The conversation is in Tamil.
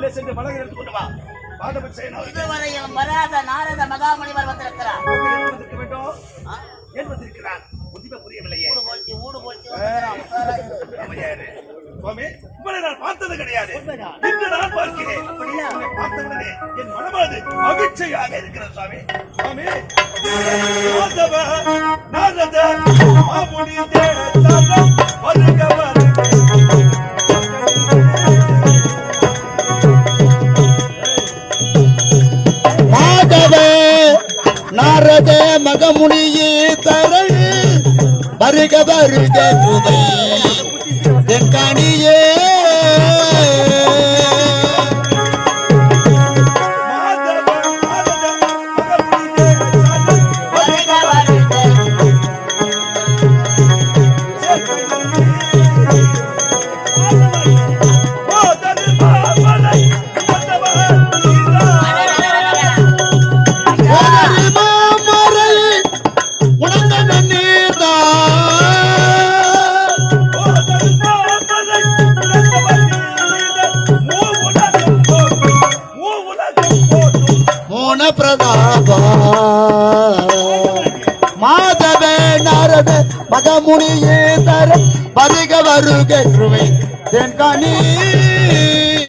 உள்ளே சென்று பலகை எடுத்துக்கொண்டு வா. பாதபட்ச இதுவரையும் வராத நாரத மகாமுனிவர் வந்திருக்கிறார். ஏன் வந்திருக்கிறார்? புத்திம புரியவில்லையே. ஊடு போச்சு சுவாமி, உங்களை நான் பார்த்தது கிடையாது. இன்று நான் பார்க்கிறேன். பார்த்தவுடனே என் மனமானது மகிழ்ச்சியாக இருக்கிறது சுவாமி. சுவாமி, நாரத மாமுனி தேவதம் வருகவர் நாரத மகமுனியே தரணி வருக வருக துதை தென்காணியே மாதவ நாரத மகமுனியே தர வருக வருக தென்காணி